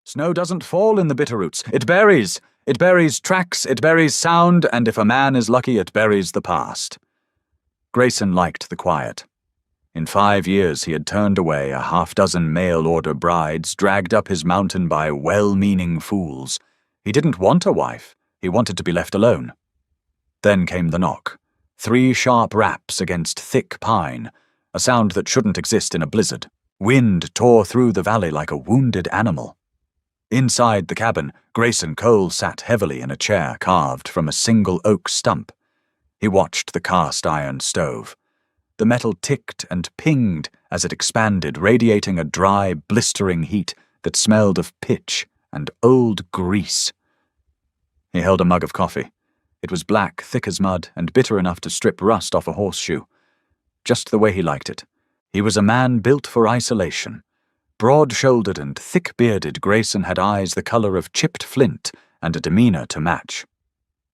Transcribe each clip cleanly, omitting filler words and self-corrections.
Snow doesn't fall in the Bitterroots. It buries. It buries tracks, it buries sound, and if a man is lucky, it buries the past. Grayson liked the quiet. In 5 years he had turned away a half-dozen mail-order brides dragged up his mountain by well-meaning fools. He didn't want a wife. He wanted to be left alone. Then came the knock. 3 sharp raps against thick pine, a sound that shouldn't exist in a blizzard. Wind tore through the valley like a wounded animal. Inside the cabin, Grayson Cole sat heavily in a chair carved from a single oak stump. He watched the cast-iron stove. The metal ticked and pinged as it expanded, radiating a dry, blistering heat that smelled of pitch and old grease. He held a mug of coffee. It was black, thick as mud, and bitter enough to strip rust off a horseshoe. Just the way he liked it. He was a man built for isolation. Broad-shouldered and thick-bearded, Grayson had eyes the color of chipped flint and a demeanor to match.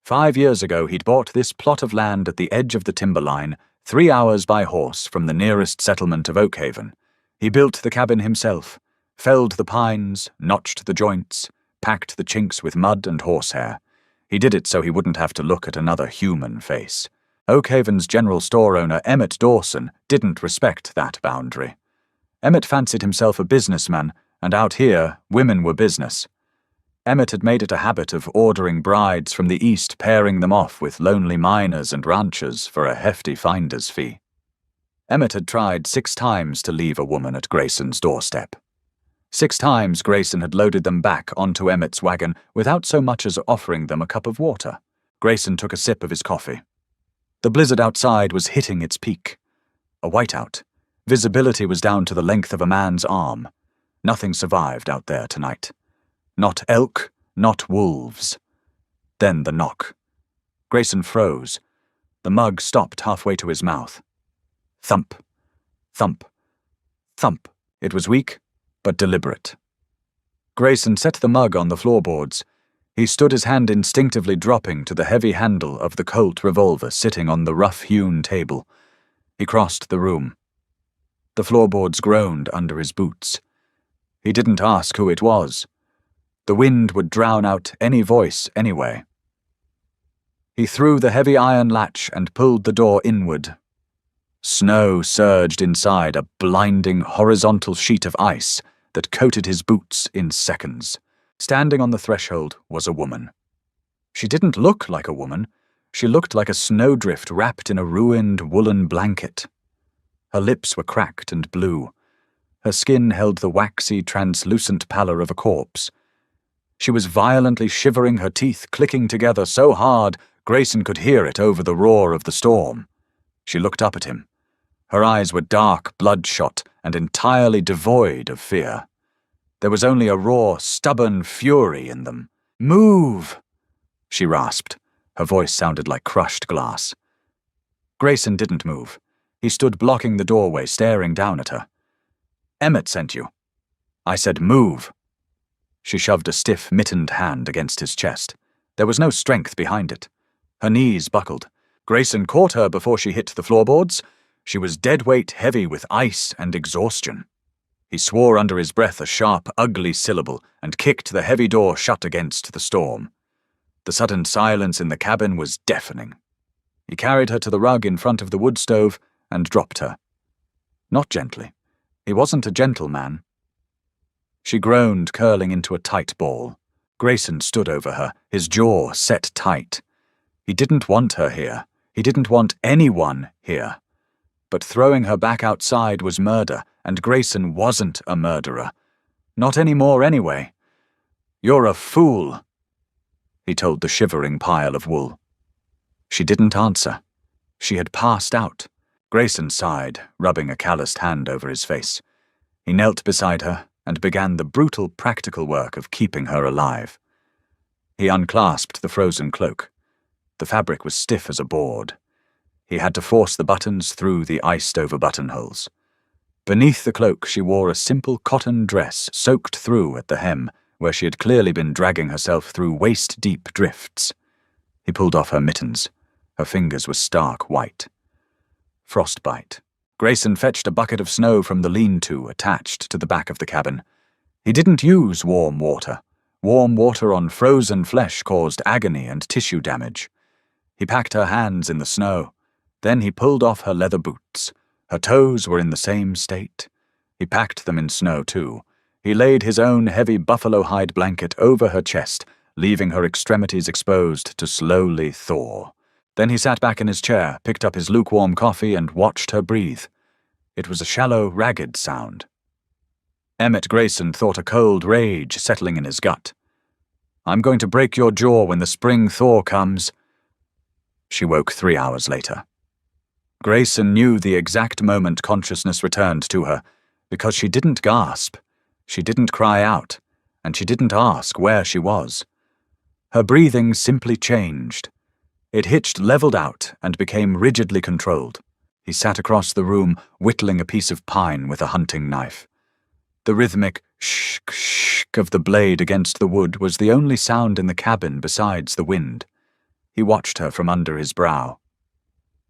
5 years ago he'd bought this plot of land at the edge of the timberline, 3 hours by horse from the nearest settlement of Oakhaven. He built the cabin himself, felled the pines, notched the joints, packed the chinks with mud and horsehair. He did it so he wouldn't have to look at another human face. Oakhaven's general store owner, Emmett Dawson, didn't respect that boundary. Emmett fancied himself a businessman, and out here, women were business. Emmett had made it a habit of ordering brides from the east, pairing them off with lonely miners and ranchers for a hefty finder's fee. Emmett had tried 6 times to leave a woman at Grayson's doorstep. 6 times Grayson had loaded them back onto Emmett's wagon without so much as offering them a cup of water. Grayson took a sip of his coffee. The blizzard outside was hitting its peak. A whiteout. Visibility was down to the length of a man's arm. Nothing survived out there tonight. Not elk, not wolves. Then the knock. Grayson froze. The mug stopped halfway to his mouth. Thump. Thump. Thump. It was weak, but deliberate. Grayson set the mug on the floorboards. He stood, his hand instinctively dropping to the heavy handle of the Colt revolver sitting on the rough-hewn table. He crossed the room. The floorboards groaned under his boots. He didn't ask who it was. The wind would drown out any voice anyway. He threw the heavy iron latch and pulled the door inward. Snow surged inside, a blinding horizontal sheet of ice that coated his boots in seconds. Standing on the threshold was a woman. She didn't look like a woman. She looked like a snowdrift wrapped in a ruined woolen blanket. Her lips were cracked and blue. Her skin held the waxy, translucent pallor of a corpse. She was violently shivering, her teeth clicking together so hard Grayson could hear it over the roar of the storm. She looked up at him. Her eyes were dark, bloodshot, and entirely devoid of fear. There was only a raw, stubborn fury in them. "Move!" she rasped. Her voice sounded like crushed glass. Grayson didn't move. He stood blocking the doorway, staring down at her. "Emmett sent you." "I said move." She shoved a stiff, mittened hand against his chest. There was no strength behind it. Her knees buckled. Grayson caught her before she hit the floorboards. She was dead-weight heavy with ice and exhaustion. He swore under his breath a sharp, ugly syllable and kicked the heavy door shut against the storm. The sudden silence in the cabin was deafening. He carried her to the rug in front of the wood stove and dropped her. Not gently. He wasn't a gentle man. She groaned, curling into a tight ball. Grayson stood over her, his jaw set tight. He didn't want her here. He didn't want anyone here. But throwing her back outside was murder, and Grayson wasn't a murderer. Not anymore anyway. "You're a fool," he told the shivering pile of wool. She didn't answer. She had passed out. Grayson sighed, rubbing a calloused hand over his face. He knelt beside her and began the brutal practical work of keeping her alive. He unclasped the frozen cloak. The fabric was stiff as a board. He had to force the buttons through the iced-over buttonholes. Beneath the cloak she wore a simple cotton dress soaked through at the hem, where she had clearly been dragging herself through waist-deep drifts. He pulled off her mittens. Her fingers were stark white. Frostbite. Grayson fetched a bucket of snow from the lean-to attached to the back of the cabin. He didn't use warm water. Warm water on frozen flesh caused agony and tissue damage. He packed her hands in the snow. Then he pulled off her leather boots. Her toes were in the same state. He packed them in snow, too. He laid his own heavy buffalo hide blanket over her chest, leaving her extremities exposed to slowly thaw. Then he sat back in his chair, picked up his lukewarm coffee, and watched her breathe. It was a shallow, ragged sound. Emmett Grayson thought a cold rage settling in his gut. "I'm going to break your jaw when the spring thaw comes." She woke 3 hours later. Grayson knew the exact moment consciousness returned to her, because she didn't gasp, she didn't cry out, and she didn't ask where she was. Her breathing simply changed. It hitched leveled out and became rigidly controlled. He sat across the room, whittling a piece of pine with a hunting knife. The rhythmic shk of the blade against the wood was the only sound in the cabin besides the wind. He watched her from under his brow.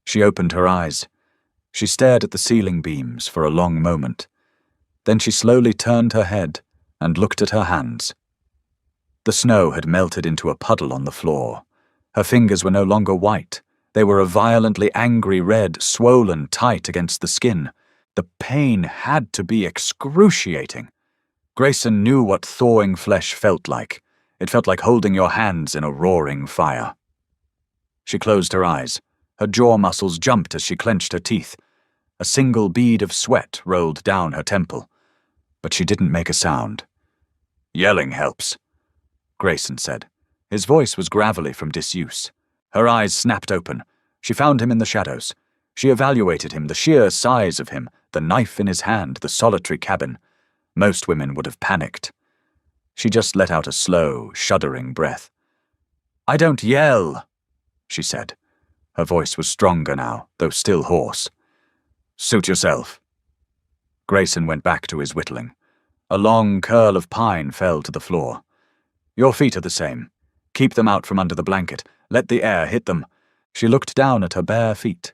She opened her eyes. She stared at the ceiling beams for a long moment. Then she slowly turned her head and looked at her hands. The snow had melted into a puddle on the floor. Her fingers were no longer white. They were a violently angry red, swollen tight against the skin. The pain had to be excruciating. Grayson knew what thawing flesh felt like. It felt like holding your hands in a roaring fire. She closed her eyes. Her jaw muscles jumped as she clenched her teeth. A single bead of sweat rolled down her temple. But she didn't make a sound. "Yelling helps," Grayson said. His voice was gravelly from disuse. Her eyes snapped open. She found him in the shadows. She evaluated him, the sheer size of him, the knife in his hand, the solitary cabin. Most women would have panicked. She just let out a slow, shuddering breath. "I don't yell," she said. Her voice was stronger now, though still hoarse. "Suit yourself." Grayson went back to his whittling. A long curl of pine fell to the floor. "Your feet are the same. Keep them out from under the blanket. Let the air hit them." She looked down at her bare feet.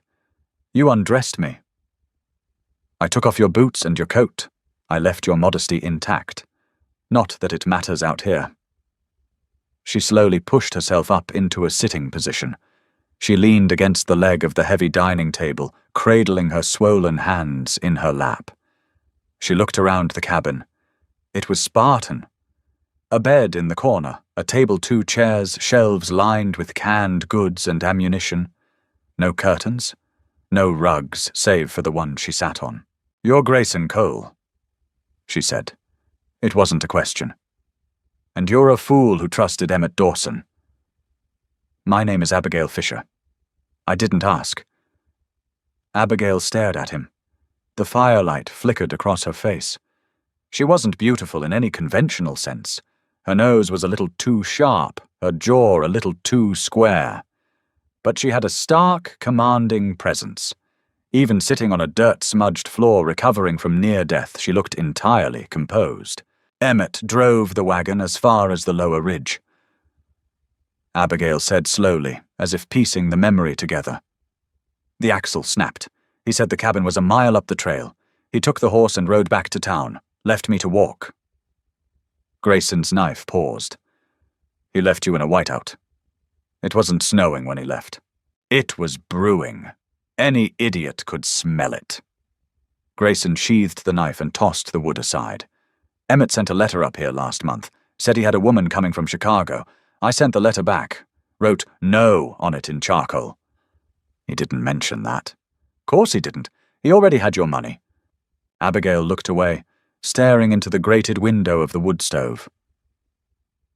"You undressed me. I took off your boots and your coat. I left your modesty intact. Not that it matters out here." She slowly pushed herself up into a sitting position. She leaned against the leg of the heavy dining table, cradling her swollen hands in her lap. She looked around the cabin. It was Spartan. A bed in the corner, a table, 2 chairs, shelves lined with canned goods and ammunition. No curtains, no rugs save for the one she sat on. "You're Grayson Cole," she said. It wasn't a question. "And you're a fool who trusted Emmett Dawson." "My name is Abigail Fisher." "I didn't ask." Abigail stared at him. The firelight flickered across her face. She wasn't beautiful in any conventional sense. Her nose was a little too sharp, her jaw a little too square. But she had a stark, commanding presence. Even sitting on a dirt-smudged floor recovering from near death, she looked entirely composed. Emmett drove the wagon as far as the lower ridge. Abigail said slowly, as if piecing the memory together. "The axle snapped. He said the cabin was a mile up the trail. He took the horse and rode back to town, left me to walk." Grayson's knife paused. "He left you in a whiteout." It wasn't snowing when he left. It was brewing. Any idiot could smell it. Grayson sheathed the knife and tossed the wood aside. "Emmett sent a letter up here last month. Said he had a woman coming from Chicago. I sent the letter back. Wrote 'No' on it in charcoal." "He didn't mention that." "Course he didn't. He already had your money." Abigail looked away, staring into the grated window of the wood stove.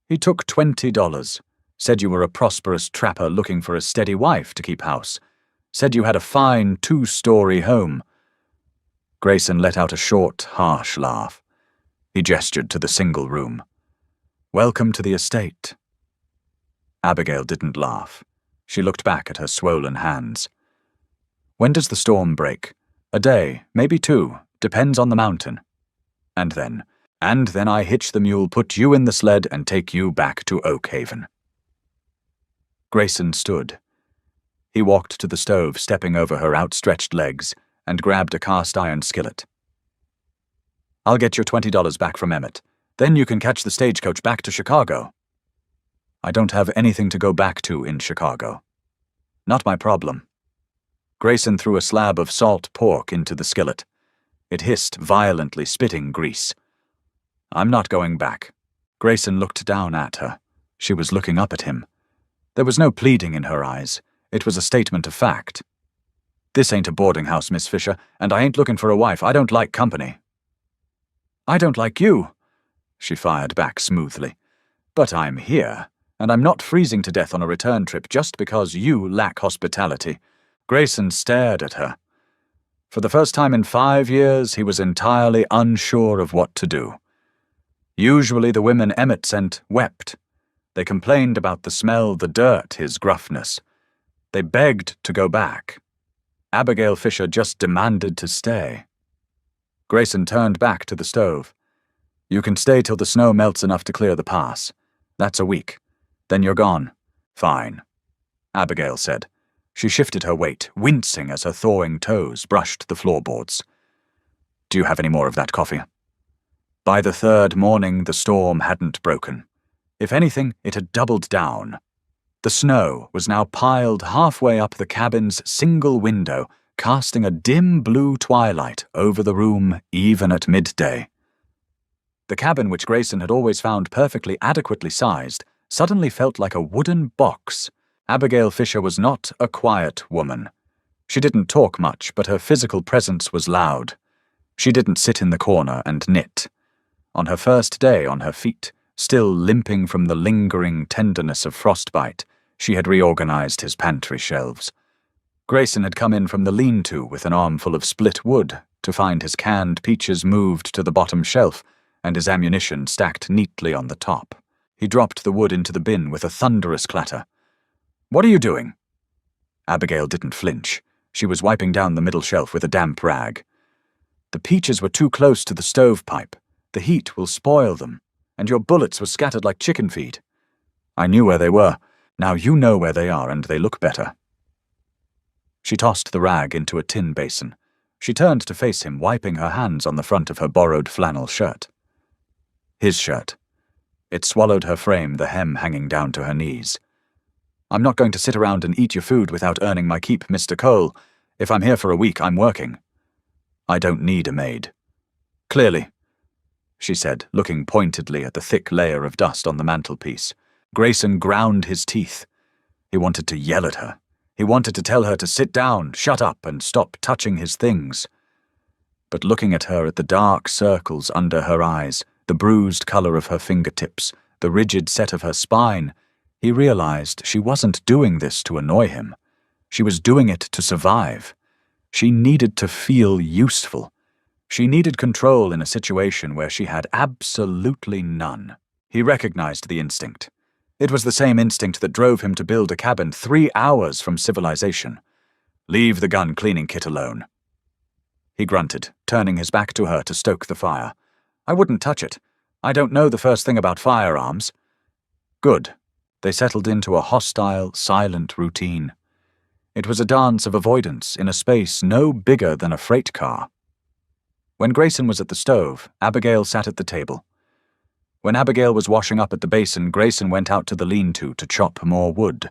"He took $20. Said you were a prosperous trapper looking for a steady wife to keep house. Said you had a fine 2-story home." Grayson let out a short, harsh laugh. He gestured to the single room. "Welcome to the estate." Abigail didn't laugh. She looked back at her swollen hands. "When does the storm break? A day, maybe 2, depends on the mountain. And then I hitch the mule, put you in the sled, and take you back to Oak Haven." Grayson stood. He walked to the stove, stepping over her outstretched legs, and grabbed a cast-iron skillet. "I'll get your $20 back from Emmett. Then you can catch the stagecoach back to Chicago. I don't have anything to go back to in Chicago. Not my problem. Grayson threw a slab of salt pork into the skillet. It hissed violently, spitting grease. I'm not going back. Grayson looked down at her. She was looking up at him. There was no pleading in her eyes. It was a statement of fact. This ain't a boarding house, Miss Fisher, and I ain't looking for a wife. I don't like company. I don't like you, she fired back smoothly. But I'm here, and I'm not freezing to death on a return trip just because you lack hospitality. Grayson stared at her. For the first time in 5 years, he was entirely unsure of what to do. Usually the women Emmett sent wept. They complained about the smell, the dirt, his gruffness. They begged to go back. Abigail Fisher just demanded to stay. Grayson turned back to the stove. You can stay till the snow melts enough to clear the pass. That's a week. Then you're gone. Fine, Abigail said. She shifted her weight, wincing as her thawing toes brushed the floorboards. Do you have any more of that coffee? By the third morning, the storm hadn't broken. If anything, it had doubled down. The snow was now piled halfway up the cabin's single window, casting a dim blue twilight over the room even at midday. The cabin, which Grayson had always found perfectly adequately sized, suddenly felt like a wooden box. Abigail Fisher was not a quiet woman. She didn't talk much, but her physical presence was loud. She didn't sit in the corner and knit. On her first day on her feet, still limping from the lingering tenderness of frostbite, she had reorganized his pantry shelves. Grayson had come in from the lean-to with an armful of split wood to find his canned peaches moved to the bottom shelf and his ammunition stacked neatly on the top. He dropped the wood into the bin with a thunderous clatter. What are you doing? Abigail didn't flinch. She was wiping down the middle shelf with a damp rag. The peaches were too close to the stovepipe. The heat will spoil them, and your bullets were scattered like chicken feed. I knew where they were. Now you know where they are, and they look better. She tossed the rag into a tin basin. She turned to face him, wiping her hands on the front of her borrowed flannel shirt. His shirt. It swallowed her frame, the hem hanging down to her knees. I'm not going to sit around and eat your food without earning my keep, Mr. Cole. If I'm here for a week, I'm working. I don't need a maid. Clearly, she said, looking pointedly at the thick layer of dust on the mantelpiece. Grayson ground his teeth. He wanted to yell at her. He wanted to tell her to sit down, shut up, and stop touching his things. But looking at her at the dark circles under her eyes, the bruised color of her fingertips, the rigid set of her spine, he realized she wasn't doing this to annoy him. She was doing it to survive. She needed to feel useful. She needed control in a situation where she had absolutely none. He recognized the instinct. It was the same instinct that drove him to build a cabin 3 hours from civilization. Leave the gun-cleaning kit alone. He grunted, turning his back to her to stoke the fire. I wouldn't touch it. I don't know the first thing about firearms. Good. They settled into a hostile, silent routine. It was a dance of avoidance in a space no bigger than a freight car. When Grayson was at the stove, Abigail sat at the table. When Abigail was washing up at the basin, Grayson went out to the lean-to chop more wood.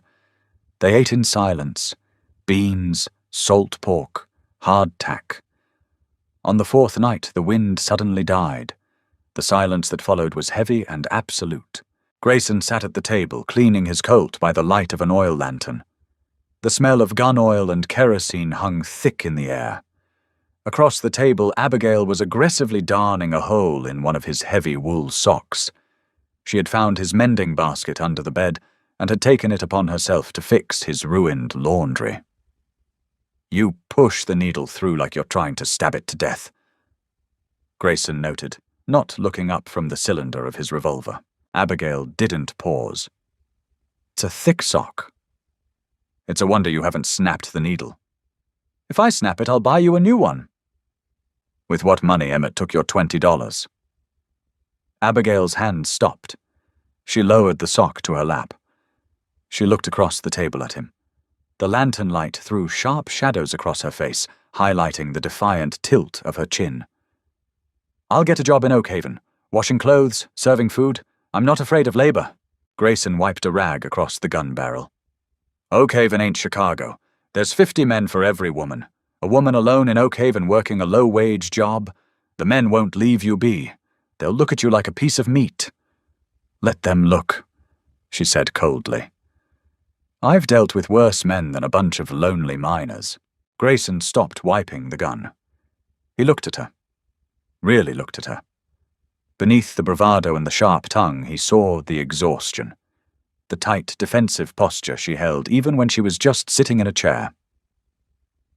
They ate in silence. Beans, salt pork, hardtack. On the 4th night, the wind suddenly died. The silence that followed was heavy and absolute. Grayson sat at the table, cleaning his Colt by the light of an oil lantern. The smell of gun oil and kerosene hung thick in the air. Across the table, Abigail was aggressively darning a hole in one of his heavy wool socks. She had found his mending basket under the bed and had taken it upon herself to fix his ruined laundry. You push the needle through like you're trying to stab it to death, Grayson noted, not looking up from the cylinder of his revolver. Abigail didn't pause. It's a thick sock. It's a wonder you haven't snapped the needle. If I snap it, I'll buy you a new one. With what money Emmett took your $20? Abigail's hand stopped. She lowered the sock to her lap. She looked across the table at him. The lantern light threw sharp shadows across her face, highlighting the defiant tilt of her chin. I'll get a job in Oak Haven, Washing clothes, serving food. I'm not afraid of labor. Grayson wiped a rag across the gun barrel. Oak Haven ain't Chicago. There's 50 men for every woman. A woman alone in Oak Haven working a low-wage job. The men won't leave you be. They'll look at you like a piece of meat. Let them look, she said coldly. I've dealt with worse men than a bunch of lonely miners. Grayson stopped wiping the gun. He looked at her. Really looked at her. Beneath the bravado and the sharp tongue, he saw the exhaustion. The tight, defensive posture she held even when she was just sitting in a chair.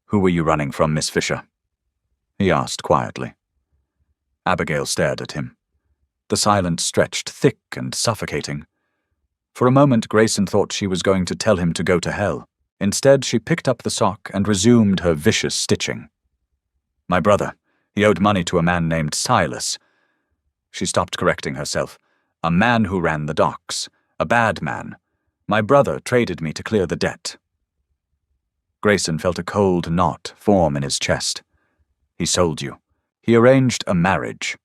Who were you running from, Miss Fisher? He asked quietly. Abigail stared at him. The silence stretched thick and suffocating. For a moment, Grayson thought she was going to tell him to go to hell. Instead, she picked up the sock and resumed her vicious stitching. My brother. He owed money to a man named Silas. She stopped correcting herself. A man who ran the docks. A bad man. My brother traded me to clear the debt. Grayson felt a cold knot form in his chest. He sold you. He arranged a marriage.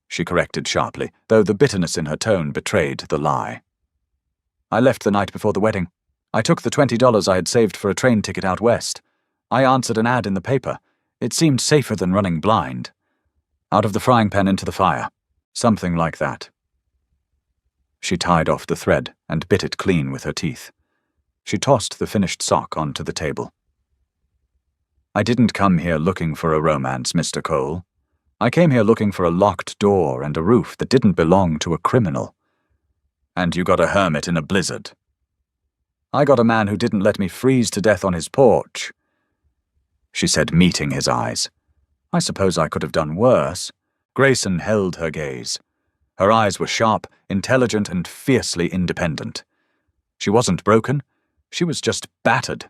She corrected sharply, though the bitterness in her tone betrayed the lie. I left the night before the wedding. I took the $20 I had saved for a train ticket out west. I answered an ad in the paper. It seemed safer than running blind. Out of the frying pan into the fire. Something like that. She tied off the thread and bit it clean with her teeth. She tossed the finished sock onto the table. I didn't come here looking for a romance, Mr. Cole. I came here looking for a locked door and a roof that didn't belong to a criminal. And you got a hermit in a blizzard. I got a man who didn't let me freeze to death on his porch, she said, meeting his eyes. I suppose I could have done worse. Grayson held her gaze. Her eyes were sharp, intelligent, and fiercely independent. She wasn't broken. She was just battered.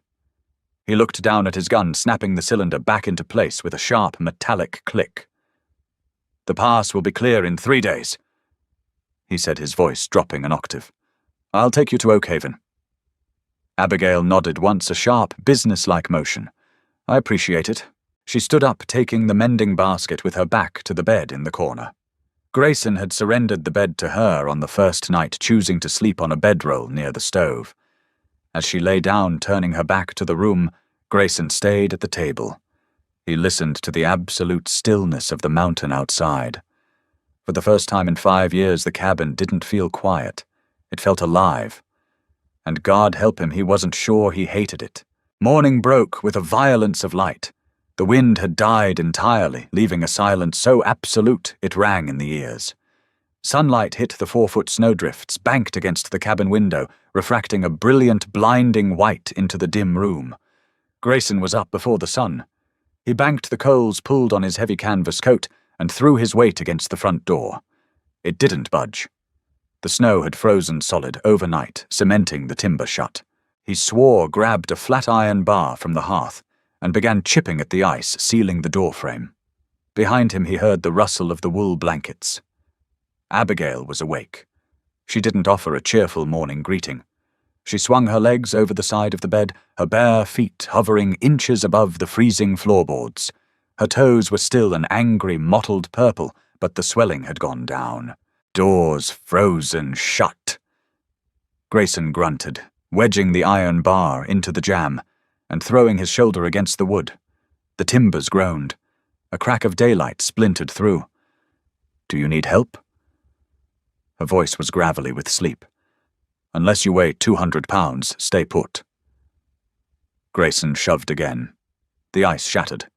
He looked down at his gun, snapping the cylinder back into place with a sharp, metallic click. The pass will be clear in 3 days, he said, his voice dropping an octave. I'll take you to Oak Haven. Abigail nodded once, a sharp, business-like motion. I appreciate it. She stood up, taking the mending basket with her back to the bed in the corner. Grayson had surrendered the bed to her on the first night, choosing to sleep on a bedroll near the stove. As she lay down, turning her back to the room, Grayson stayed at the table. He listened to the absolute stillness of the mountain outside. For the first time in 5 years, the cabin didn't feel quiet. It felt alive. And God help him, he wasn't sure he hated it. Morning broke with a violence of light. The wind had died entirely, leaving a silence so absolute it rang in the ears. Sunlight hit the 4-foot snowdrifts, banked against the cabin window, refracting a brilliant, blinding white into the dim room. Grayson was up before the sun. He banked the coals pulled on his heavy canvas coat and threw his weight against the front door. It didn't budge. The snow had frozen solid overnight, cementing the timber shut. He swore, grabbed a flat iron bar from the hearth, and began chipping at the ice, sealing the doorframe. Behind him he heard the rustle of the wool blankets. Abigail was awake. She didn't offer a cheerful morning greeting. She swung her legs over the side of the bed, her bare feet hovering inches above the freezing floorboards. Her toes were still an angry, mottled purple, but the swelling had gone down. Doors frozen shut. Grayson grunted, wedging the iron bar into the jamb and throwing his shoulder against the wood. The timbers groaned. A crack of daylight splintered through. Do you need help? Her voice was gravelly with sleep. Unless you weigh 200 pounds, stay put. Grayson shoved again. The ice shattered.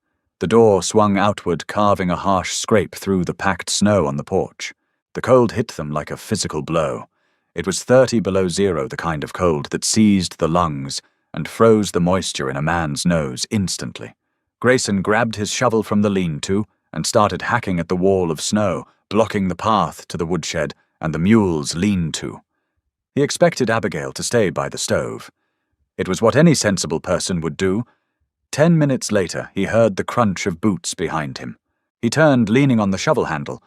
The door swung outward, carving a harsh scrape through the packed snow on the porch. The cold hit them like a physical blow. It was 30 below zero, the kind of cold that seized the lungs and froze the moisture in a man's nose instantly. Grayson grabbed his shovel from the lean-to and started hacking at the wall of snow, blocking the path to the woodshed and the mule's lean-to. He expected Abigail to stay by the stove. It was what any sensible person would do. 10 minutes later, he heard the crunch of boots behind him. He turned, leaning on the shovel handle.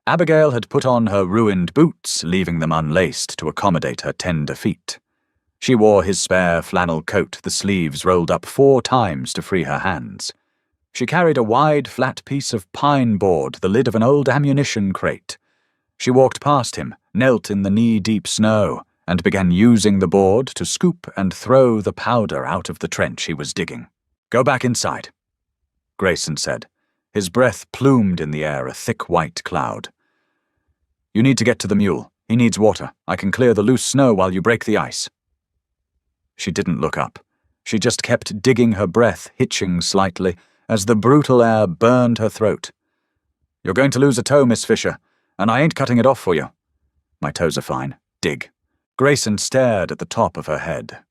Abigail had put on her ruined boots, leaving them unlaced to accommodate her tender feet. She wore his spare flannel coat, the sleeves rolled up 4 times to free her hands. She carried a wide, flat piece of pine board, the lid of an old ammunition crate. She walked past him, knelt in the knee-deep snow, and began using the board to scoop and throw the powder out of the trench he was digging. "Go back inside," Grayson said. His breath plumed in the air, a thick white cloud. "You need to get to the mule. He needs water. I can clear the loose snow while you break the ice." She didn't look up. She just kept digging, her breath hitching slightly as the brutal air burned her throat. "You're going to lose a toe, Miss Fisher, and I ain't cutting it off for you." "My toes are fine. Dig." Grayson stared at the top of her head.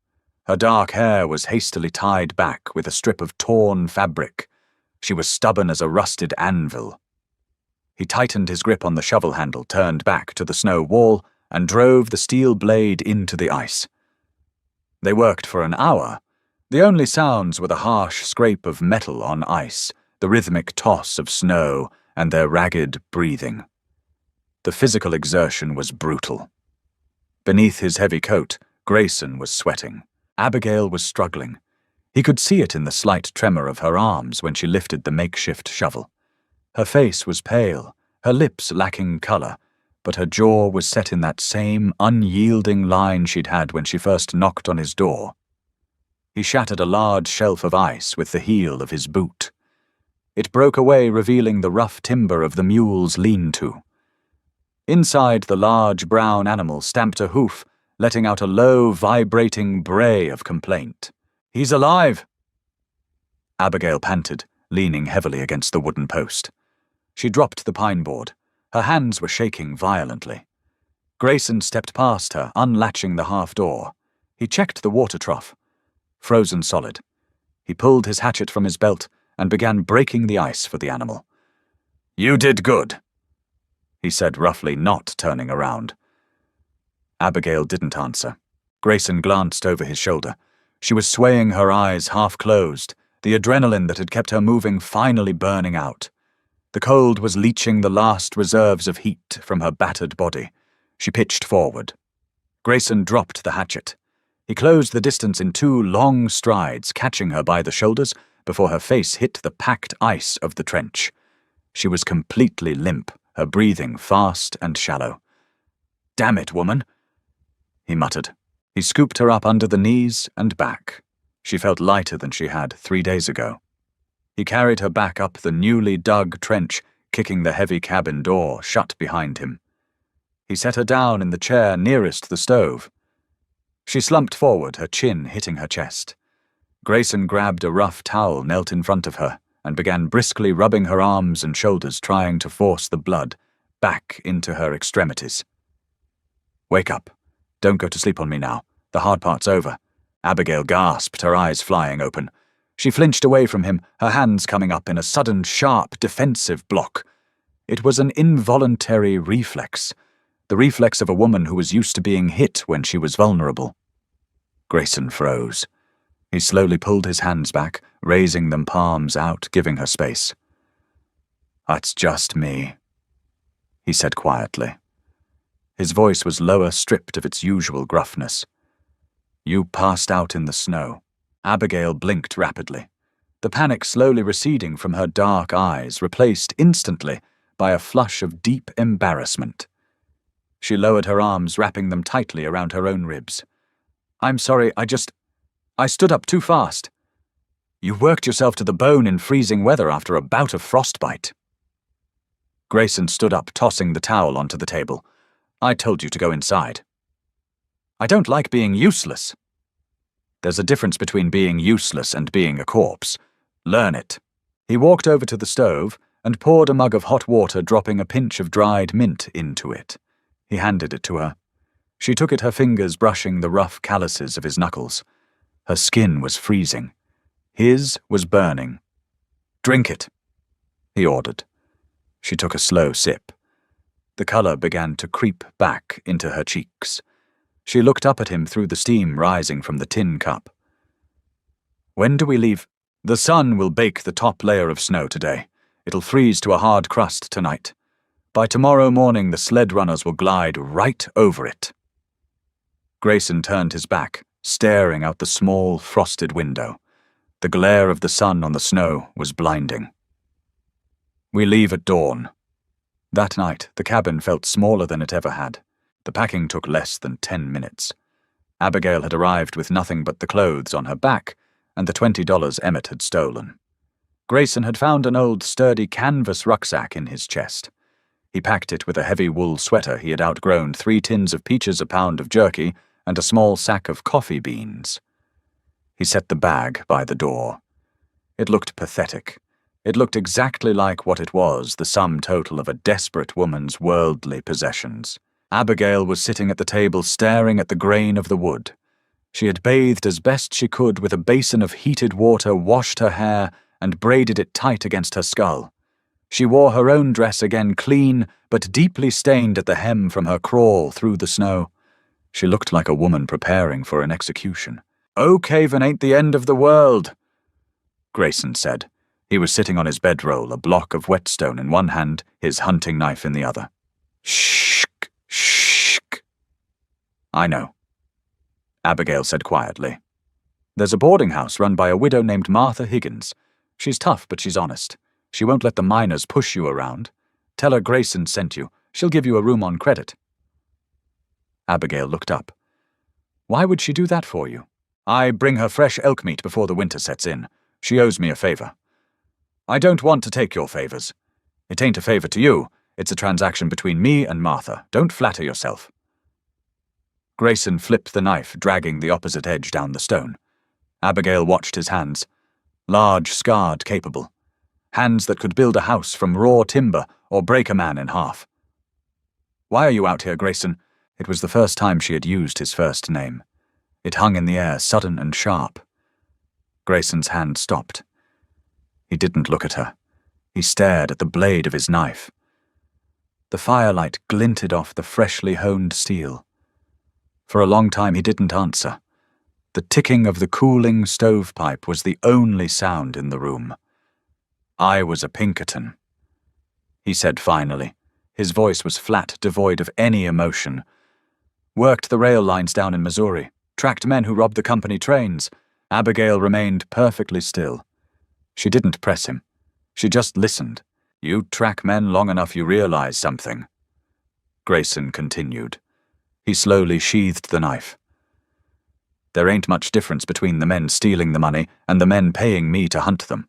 Her dark hair was hastily tied back with a strip of torn fabric. She was stubborn as a rusted anvil. He tightened his grip on the shovel handle, turned back to the snow wall, and drove the steel blade into the ice. They worked for an hour. The only sounds were the harsh scrape of metal on ice, the rhythmic toss of snow, and their ragged breathing. The physical exertion was brutal. Beneath his heavy coat, Grayson was sweating. Abigail was struggling. He could see it in the slight tremor of her arms when she lifted the makeshift shovel. Her face was pale, her lips lacking color, but her jaw was set in that same unyielding line she'd had when she first knocked on his door. He shattered a large shelf of ice with the heel of his boot. It broke away, revealing the rough timber of the mule's lean-to. Inside, the large brown animal stamped a hoof, letting out a low, vibrating bray of complaint. "He's alive!" Abigail panted, leaning heavily against the wooden post. She dropped the pine board. Her hands were shaking violently. Grayson stepped past her, unlatching the half-door. He checked the water trough. Frozen solid. He pulled his hatchet from his belt and began breaking the ice for the animal. "You did good," he said roughly, not turning around. Abigail didn't answer. Grayson glanced over his shoulder. She was swaying, her eyes half closed, the adrenaline that had kept her moving finally burning out. The cold was leaching the last reserves of heat from her battered body. She pitched forward. Grayson dropped the hatchet. He closed the distance in 2 long strides, catching her by the shoulders before her face hit the packed ice of the trench. She was completely limp, her breathing fast and shallow. "Damn it, woman," he muttered. He scooped her up under the knees and back. She felt lighter than she had 3 days ago. He carried her back up the newly dug trench, kicking the heavy cabin door shut behind him. He set her down in the chair nearest the stove. She slumped forward, her chin hitting her chest. Grayson grabbed a rough towel, knelt in front of her, and began briskly rubbing her arms and shoulders, trying to force the blood back into her extremities. "Wake up. Don't go to sleep on me now. The hard part's over." Abigail gasped, her eyes flying open. She flinched away from him, her hands coming up in a sudden, sharp, defensive block. It was an involuntary reflex, the reflex of a woman who was used to being hit when she was vulnerable. Grayson froze. He slowly pulled his hands back, raising them palms out, giving her space. "That's just me," he said quietly. His voice was lower, stripped of its usual gruffness. "You passed out in the snow." Abigail blinked rapidly, the panic slowly receding from her dark eyes, replaced instantly by a flush of deep embarrassment. She lowered her arms, wrapping them tightly around her own ribs. "I'm sorry, I stood up too fast." "You worked yourself to the bone in freezing weather after a bout of frostbite." Grayson stood up, tossing the towel onto the table. "I told you to go inside." "I don't like being useless." "There's a difference between being useless and being a corpse. Learn it." He walked over to the stove and poured a mug of hot water, dropping a pinch of dried mint into it. He handed it to her. She took it, her fingers brushing the rough calluses of his knuckles. Her skin was freezing. His was burning. "Drink it," he ordered. She took a slow sip. The color began to creep back into her cheeks. She looked up at him through the steam rising from the tin cup. "When do we leave? The sun will bake the top layer of snow today. It'll freeze to a hard crust tonight. By tomorrow morning, the sled runners will glide right over it." Grayson turned his back, staring out the small, frosted window. The glare of the sun on the snow was blinding. "We leave at dawn." That night, the cabin felt smaller than it ever had. The packing took less than 10 minutes. Abigail had arrived with nothing but the clothes on her back and the $20 Emmett had stolen. Grayson had found an old sturdy canvas rucksack in his chest. He packed it with a heavy wool sweater he had outgrown, 3 tins of peaches, a pound of jerky, and a small sack of coffee beans. He set the bag by the door. It looked pathetic. It looked exactly like what it was, the sum total of a desperate woman's worldly possessions. Abigail was sitting at the table staring at the grain of the wood. She had bathed as best she could with a basin of heated water, washed her hair, and braided it tight against her skull. She wore her own dress again, clean but deeply stained at the hem from her crawl through the snow. She looked like a woman preparing for an execution. "Oak Haven ain't the end of the world," Grayson said. He was sitting on his bedroll, a block of whetstone in one hand, his hunting knife in the other. "Shh, shh." "I know," Abigail said quietly. "There's a boarding house run by a widow named Martha Higgins. She's tough, but she's honest. She won't let the miners push you around. Tell her Grayson sent you. She'll give you a room on credit." Abigail looked up. "Why would she do that for you?" "I bring her fresh elk meat before the winter sets in. She owes me a favor." "I don't want to take your favors. It ain't a favor to you. It's a transaction between me and Martha. Don't flatter yourself." Grayson flipped the knife, dragging the opposite edge down the stone. Abigail watched his hands. Large, scarred, capable. Hands that could build a house from raw timber or break a man in half. "Why are you out here, Grayson?" It was the first time she had used his first name. It hung in the air, sudden and sharp. Grayson's hand stopped. He didn't look at her. He stared at the blade of his knife. The firelight glinted off the freshly honed steel. For a long time he didn't answer. The ticking of the cooling stovepipe was the only sound in the room. "I was a Pinkerton," he said finally. His voice was flat, devoid of any emotion. "Worked the rail lines down in Missouri. Tracked men who robbed the company trains." Abigail remained perfectly still. She didn't press him. She just listened. "You track men long enough, you realize something," Grayson continued. He slowly sheathed the knife. "There ain't much difference between the men stealing the money and the men paying me to hunt them.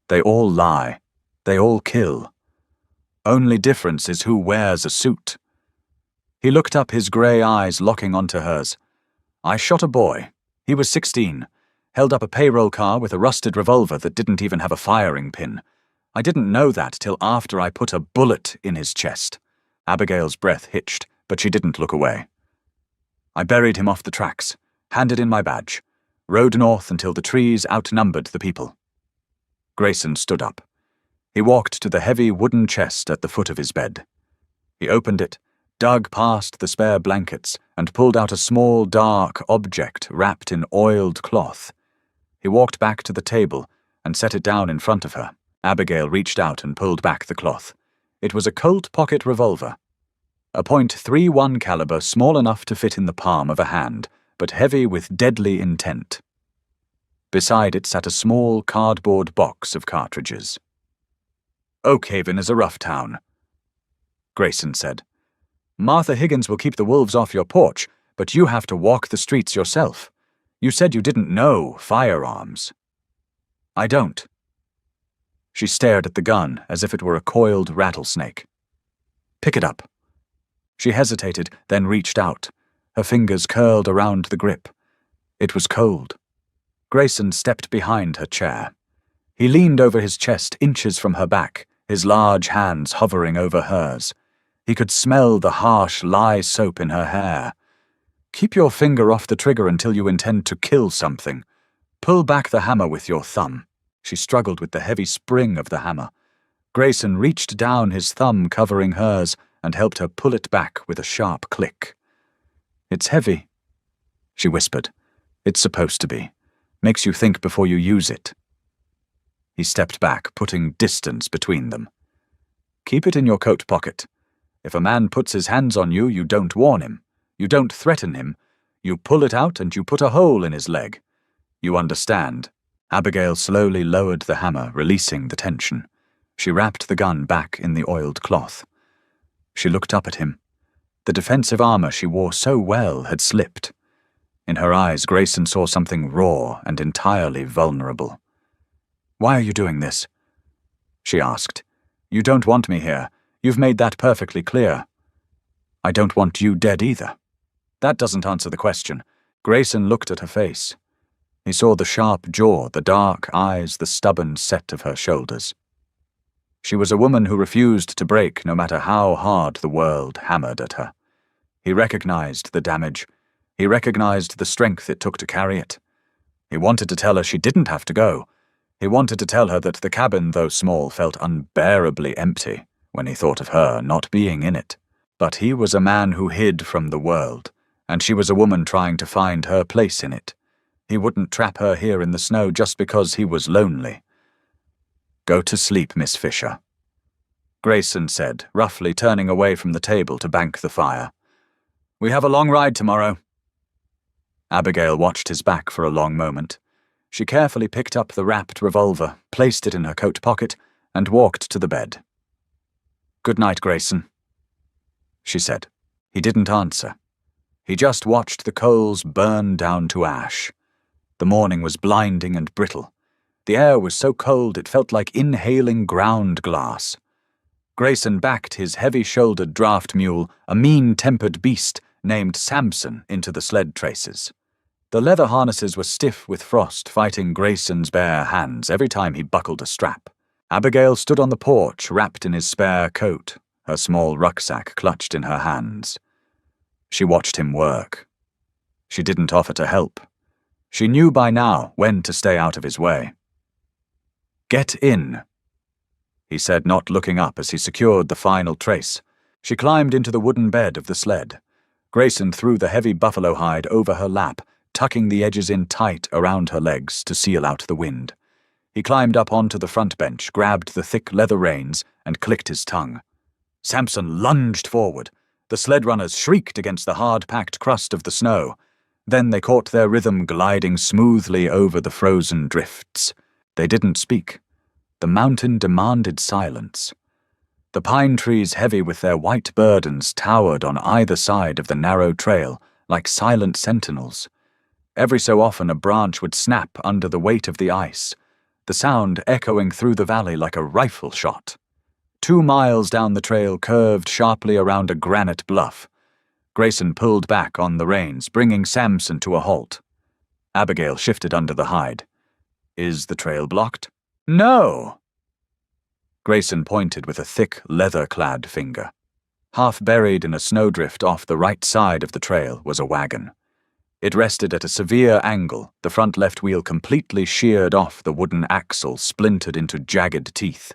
They all lie. They all kill. Only difference is who wears a suit." He looked up, his grey eyes locking onto hers. "I shot a boy. He was 16. Held up a payroll car with a rusted revolver that didn't even have a firing pin. I didn't know that till after I put a bullet in his chest." Abigail's breath hitched, but she didn't look away. "I buried him off the tracks, handed in my badge, rode north until the trees outnumbered the people." Grayson stood up. He walked to the heavy wooden chest at the foot of his bed. He opened it, dug past the spare blankets, and pulled out a small, dark object wrapped in oiled cloth. He walked back to the table and set it down in front of her. Abigail reached out and pulled back the cloth. It was a Colt pocket revolver. A .31 caliber, small enough to fit in the palm of a hand, but heavy with deadly intent. Beside it sat a small cardboard box of cartridges. "Oak Haven is a rough town," Grayson said. "Martha Higgins will keep the wolves off your porch, but you have to walk the streets yourself. You said you didn't know firearms." "I don't." She stared at the gun as if it were a coiled rattlesnake. "Pick it up." She hesitated, then reached out. Her fingers curled around the grip. It was cold. Grayson stepped behind her chair. He leaned over his chest, inches from her back, his large hands hovering over hers. He could smell the harsh lye soap in her hair. "Keep your finger off the trigger until you intend to kill something. Pull back the hammer with your thumb." She struggled with the heavy spring of the hammer. Grayson reached down, his thumb covering hers, and helped her pull it back with a sharp click. "It's heavy," she whispered. "It's supposed to be. Makes you think before you use it." He stepped back, putting distance between them. "Keep it in your coat pocket. If a man puts his hands on you, you don't warn him. You don't threaten him. You pull it out and you put a hole in his leg. You understand?" Abigail slowly lowered the hammer, releasing the tension. She wrapped the gun back in the oiled cloth. She looked up at him. The defensive armor she wore so well had slipped. In her eyes, Grayson saw something raw and entirely vulnerable. "Why are you doing this?" she asked. "You don't want me here. You've made that perfectly clear." "I don't want you dead either." "That doesn't answer the question." Grayson looked at her face. He saw the sharp jaw, the dark eyes, the stubborn set of her shoulders. She was a woman who refused to break no matter how hard the world hammered at her. He recognized the damage. He recognized the strength it took to carry it. He wanted to tell her she didn't have to go. He wanted to tell her that the cabin, though small, felt unbearably empty when he thought of her not being in it. But he was a man who hid from the world, and she was a woman trying to find her place in it. He wouldn't trap her here in the snow just because he was lonely. "Go to sleep, Miss Fisher," Grayson said, roughly turning away from the table to bank the fire. "We have a long ride tomorrow." Abigail watched his back for a long moment. She carefully picked up the wrapped revolver, placed it in her coat pocket, and walked to the bed. "Good night, Grayson," she said. He didn't answer. He just watched the coals burn down to ash. The morning was blinding and brittle. The air was so cold it felt like inhaling ground glass. Grayson backed his heavy-shouldered draft mule, a mean-tempered beast named Samson, into the sled traces. The leather harnesses were stiff with frost, fighting Grayson's bare hands every time he buckled a strap. Abigail stood on the porch, wrapped in his spare coat, her small rucksack clutched in her hands. She watched him work. She didn't offer to help. She knew by now when to stay out of his way. "Get in," he said, not looking up as he secured the final trace. She climbed into the wooden bed of the sled. Grayson threw the heavy buffalo hide over her lap, tucking the edges in tight around her legs to seal out the wind. He climbed up onto the front bench, grabbed the thick leather reins, and clicked his tongue. Samson lunged forward. The sled runners shrieked against the hard-packed crust of the snow. Then they caught their rhythm gliding smoothly over the frozen drifts. They didn't speak. The mountain demanded silence. The pine trees, heavy with their white burdens, towered on either side of the narrow trail, like silent sentinels. Every so often a branch would snap under the weight of the ice, the sound echoing through the valley like a rifle shot. 2 miles down the trail curved sharply around a granite bluff. Grayson pulled back on the reins, bringing Samson to a halt. Abigail shifted under the hide. "Is the trail blocked?" "No!" Grayson pointed with a thick, leather-clad finger. Half buried in a snowdrift off the right side of the trail was a wagon. It rested at a severe angle, the front left wheel completely sheared off, the wooden axle splintered into jagged teeth.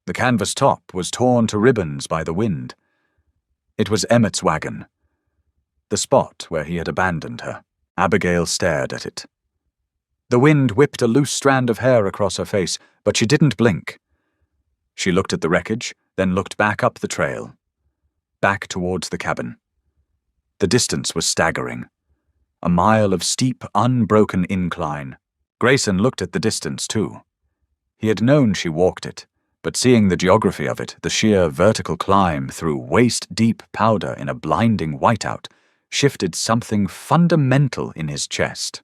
The canvas top was torn to ribbons by the wind. It was Emmett's wagon. The spot where he had abandoned her. Abigail stared at it. The wind whipped a loose strand of hair across her face, but she didn't blink. She looked at the wreckage, then looked back up the trail, back towards the cabin. The distance was staggering. A mile of steep, unbroken incline. Grayson looked at the distance, too. He had known she walked it, but seeing the geography of it, the sheer vertical climb through waist-deep powder in a blinding whiteout, shifted something fundamental in his chest.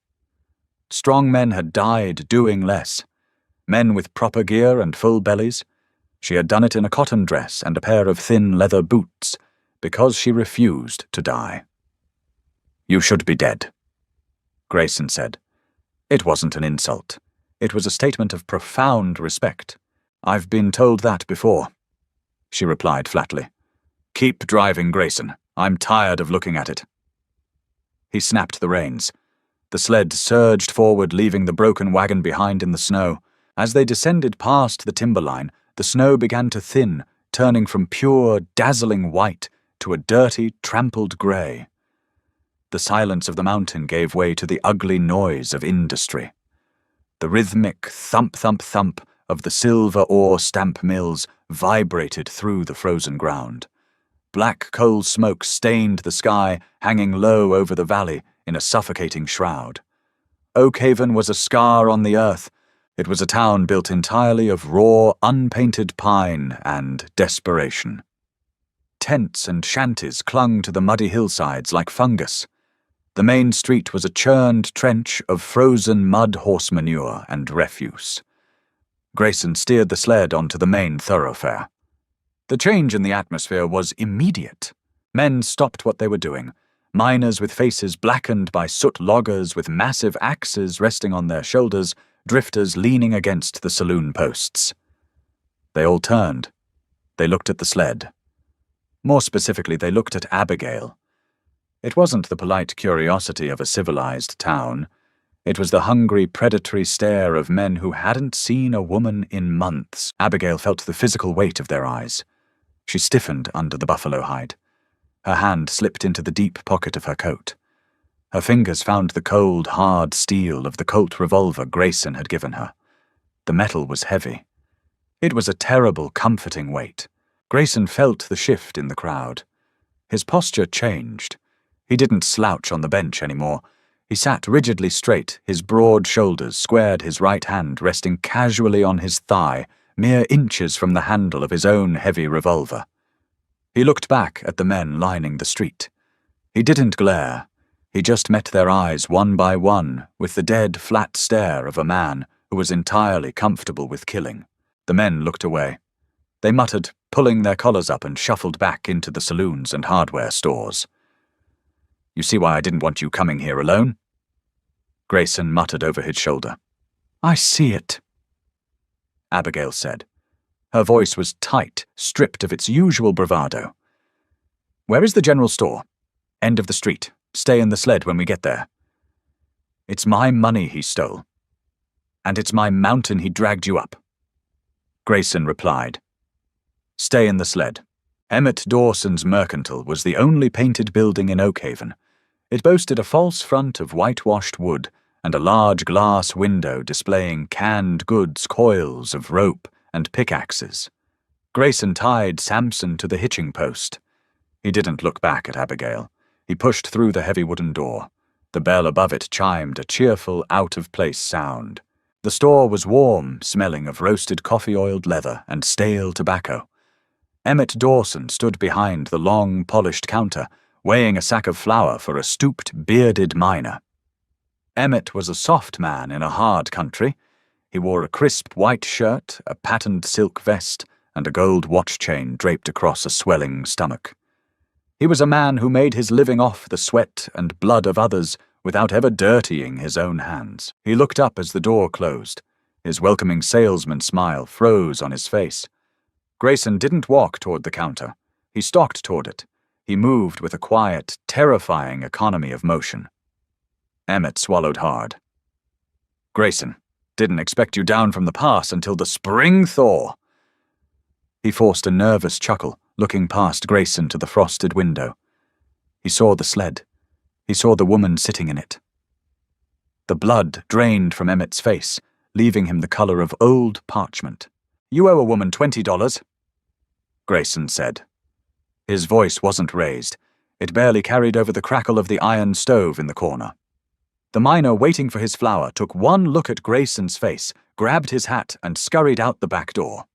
Strong men had died doing less. Men with proper gear and full bellies. She had done it in a cotton dress and a pair of thin leather boots, because she refused to die. "You should be dead," Grayson said. It wasn't an insult. It was a statement of profound respect. "I've been told that before," she replied flatly. "Keep driving, Grayson. I'm tired of looking at it." He snapped the reins. The sled surged forward, leaving the broken wagon behind in the snow. As they descended past the timberline, the snow began to thin, turning from pure, dazzling white to a dirty, trampled gray. The silence of the mountain gave way to the ugly noise of industry. The rhythmic thump-thump-thump of the silver ore stamp mills vibrated through the frozen ground. Black coal smoke stained the sky, hanging low over the valley in a suffocating shroud. Oakhaven was a scar on the earth. It was a town built entirely of raw, unpainted pine and desperation. tents and shanties clung to the muddy hillsides like fungus. The main street was a churned trench of frozen mud horse manure and refuse. Grayson steered the sled onto the main thoroughfare. The change in the atmosphere was immediate. Men stopped what they were doing. Miners with faces blackened by soot, loggers with massive axes resting on their shoulders, drifters leaning against the saloon posts. They all turned. They looked at the sled. More specifically, they looked at Abigail. It wasn't the polite curiosity of a civilized town. It was the hungry, predatory stare of men who hadn't seen a woman in months. Abigail felt the physical weight of their eyes. She stiffened under the buffalo hide. Her hand slipped into the deep pocket of her coat. Her fingers found the cold, hard steel of the Colt revolver Grayson had given her. The metal was heavy. It was a terrible, comforting weight. Grayson felt the shift in the crowd. His posture changed. He didn't slouch on the bench anymore. He sat rigidly straight, his broad shoulders squared, his right hand resting casually on his thigh, mere inches from the handle of his own heavy revolver. He looked back at the men lining the street. He didn't glare. He just met their eyes one by one with the dead, flat stare of a man who was entirely comfortable with killing. The men looked away. They muttered, pulling their collars up, and shuffled back into the saloons and hardware stores. "You see why I didn't want you coming here alone?" Grayson muttered over his shoulder. "I see it," Abigail said. Her voice was tight, stripped of its usual bravado. "Where is the general store?" "End of the street. Stay in the sled when we get there." "It's my money he stole. And it's my mountain he dragged you up." Grayson replied. "Stay in the sled." Emmett Dawson's Mercantile was the only painted building in Oakhaven. It boasted a false front of whitewashed wood and a large glass window displaying canned goods, coils of rope, and pickaxes. Grayson tied Samson to the hitching post. He didn't look back at Abigail. He pushed through the heavy wooden door. The bell above it chimed a cheerful, out-of-place sound. The store was warm, smelling of roasted coffee-oiled leather and stale tobacco. Emmett Dawson stood behind the long, polished counter, weighing a sack of flour for a stooped, bearded miner. Emmett was a soft man in a hard country. He wore a crisp white shirt, a patterned silk vest, and a gold watch chain draped across a swelling stomach. He was a man who made his living off the sweat and blood of others without ever dirtying his own hands. He looked up as the door closed. His welcoming salesman smile froze on his face. Grayson didn't walk toward the counter. He stalked toward it. He moved with a quiet, terrifying economy of motion. Emmett swallowed hard. "Grayson, didn't expect you down from the pass until the spring thaw." He forced a nervous chuckle, looking past Grayson to the frosted window. He saw the sled. He saw the woman sitting in it. The blood drained from Emmett's face, leaving him the color of old parchment. "You owe a woman $20, Grayson said. His voice wasn't raised. It barely carried over the crackle of the iron stove in the corner. The miner waiting for his flour took one look at Grayson's face, grabbed his hat, and scurried out the back door.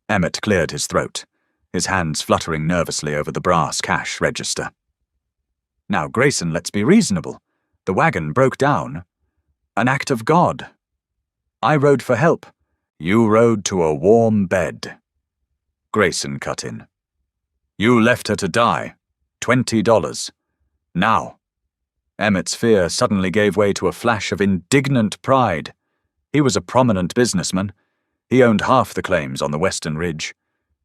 Emmett cleared his throat, his hands fluttering nervously over the brass cash register. "Now, Grayson, let's be reasonable. The wagon broke down. An act of God. I rode for help. You rode to a warm bed." Grayson cut in. "You left her to die. $20. Now." Emmett's fear suddenly gave way to a flash of indignant pride. He was a prominent businessman. He owned half the claims on the Western Ridge.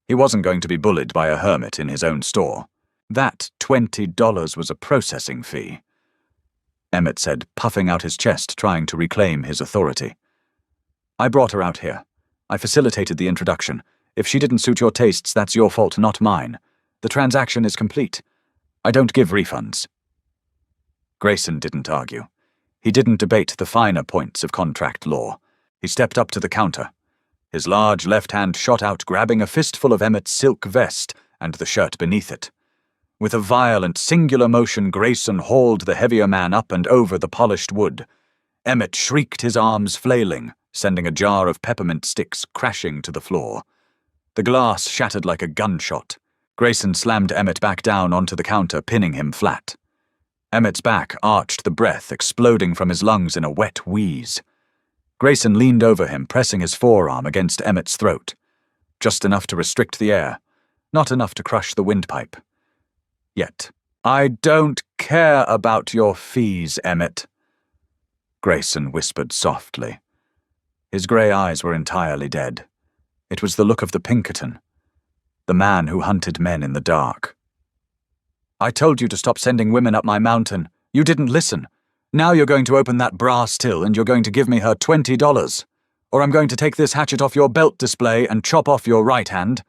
He wasn't going to be bullied by a hermit in his own store. That $20 was a processing fee. Emmett said, puffing out his chest, trying to reclaim his authority. "I brought her out here. I facilitated the introduction. If she didn't suit your tastes, that's your fault, not mine. The transaction is complete. I don't give refunds." Grayson didn't argue. He didn't debate the finer points of contract law. He stepped up to the counter. His large left hand shot out, grabbing a fistful of Emmett's silk vest and the shirt beneath it. With a violent, singular motion, Grayson hauled the heavier man up and over the polished wood. Emmett shrieked, his arms flailing, sending a jar of peppermint sticks crashing to the floor. The glass shattered like a gunshot. Grayson slammed Emmett back down onto the counter, pinning him flat. Emmett's back arched, the breath exploding from his lungs in a wet wheeze. Grayson leaned over him, pressing his forearm against Emmett's throat. Just enough to restrict the air, not enough to crush the windpipe. Yet, "I don't care about your fees, Emmett," Grayson whispered softly. His grey eyes were entirely dead. It was the look of the Pinkerton, the man who hunted men in the dark. "I told you to stop sending women up my mountain. You didn't listen. Now you're going to open that brass till and you're going to give me her $20. Or I'm going to take this hatchet off your belt display and chop off your right hand.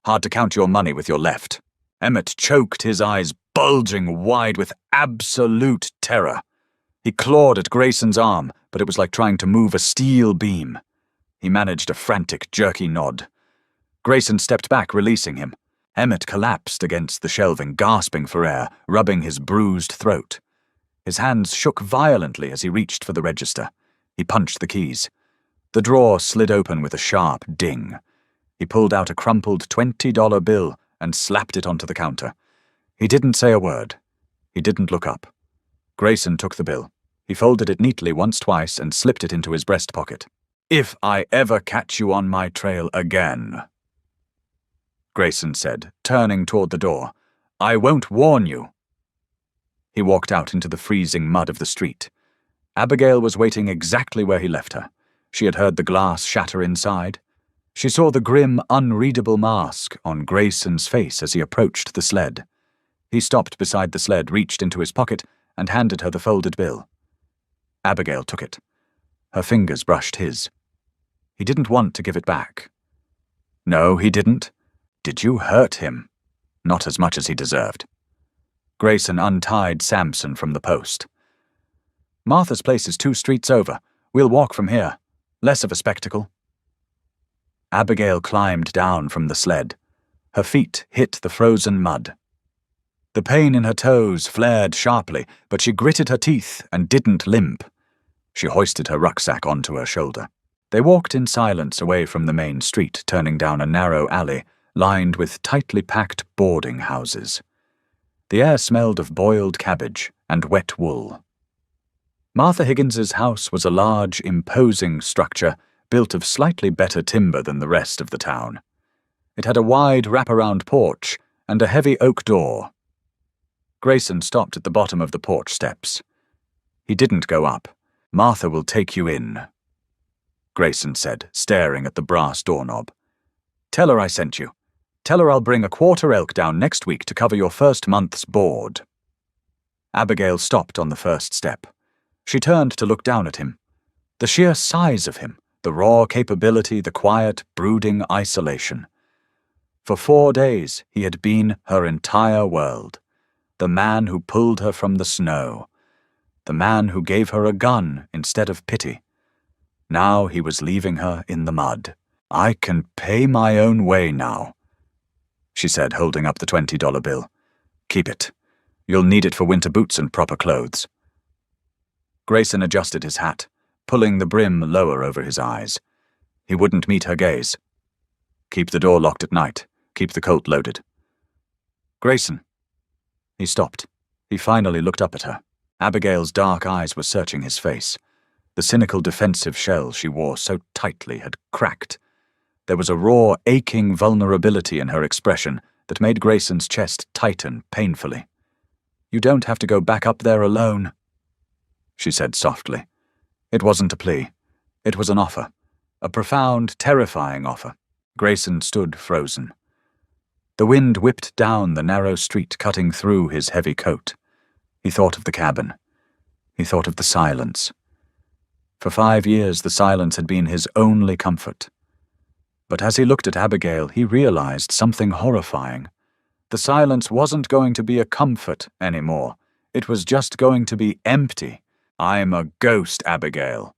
Hard to count your money with your left." Emmett choked, his eyes bulging wide with absolute terror. He clawed at Grayson's arm, but it was like trying to move a steel beam. He managed a frantic, jerky nod. Grayson stepped back, releasing him. Emmett collapsed against the shelving, gasping for air, rubbing his bruised throat. His hands shook violently as he reached for the register. He punched the keys. The drawer slid open with a sharp ding. He pulled out a crumpled $20 bill and slapped it onto the counter. He didn't say a word. He didn't look up. Grayson took the bill. He folded it neatly twice and slipped it into his breast pocket. "If I ever catch you on my trail again," Grayson said, turning toward the door, "I won't warn you." He walked out into the freezing mud of the street. Abigail was waiting exactly where he left her. She had heard the glass shatter inside. She saw the grim, unreadable mask on Grayson's face as he approached the sled. He stopped beside the sled, reached into his pocket, and handed her the folded bill. Abigail took it. Her fingers brushed his. He didn't want to give it back. No, he didn't. Did you hurt him? Not as much as he deserved. Grayson untied Samson from the post. "Martha's place is 2 streets over. We'll walk from here. Less of a spectacle." Abigail climbed down from the sled. Her feet hit the frozen mud. The pain in her toes flared sharply, but she gritted her teeth and didn't limp. She hoisted her rucksack onto her shoulder. They walked in silence away from the main street, turning down a narrow alley lined with tightly packed boarding houses. The air smelled of boiled cabbage and wet wool. Martha Higgins's house was a large, imposing structure built of slightly better timber than the rest of the town. It had a wide wraparound porch and a heavy oak door. Grayson stopped at the bottom of the porch steps. He didn't go up. "Martha will take you in," Grayson said, staring at the brass doorknob. "Tell her I sent you. Tell her I'll bring a quarter elk down next week to cover your first month's board." Abigail stopped on the first step. She turned to look down at him. The sheer size of him, the raw capability, the quiet, brooding isolation. For 4 days he had been her entire world. The man who pulled her from the snow. The man who gave her a gun instead of pity. Now he was leaving her in the mud. "I can pay my own way now," she said, holding up the $20 bill. "Keep it. You'll need it for winter boots and proper clothes." Grayson adjusted his hat, pulling the brim lower over his eyes. He wouldn't meet her gaze. "Keep the door locked at night. Keep the Colt loaded." "Grayson." He stopped. He finally looked up at her. Abigail's dark eyes were searching his face. The cynical defensive shell she wore so tightly had cracked. There was a raw, aching vulnerability in her expression that made Grayson's chest tighten painfully. "You don't have to go back up there alone," she said softly. It wasn't a plea. It was an offer. A profound, terrifying offer. Grayson stood frozen. The wind whipped down the narrow street, cutting through his heavy coat. He thought of the cabin. He thought of the silence. For 5 years, the silence had been his only comfort. But as he looked at Abigail, he realized something horrifying. The silence wasn't going to be a comfort anymore. It was just going to be empty. "I'm a ghost, Abigail,"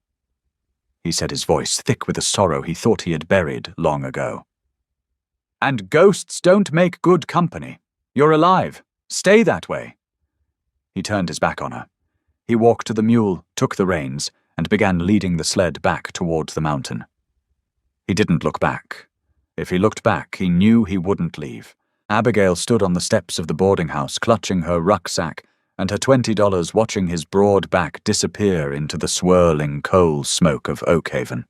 he said, his voice thick with a sorrow he thought he had buried long ago. "And ghosts don't make good company. You're alive. Stay that way." He turned his back on her. He walked to the mule, took the reins, and began leading the sled back toward the mountain. He didn't look back. If he looked back, he knew he wouldn't leave. Abigail stood on the steps of the boarding house, clutching her rucksack and her $20, watching his broad back disappear into the swirling coal smoke of Oakhaven.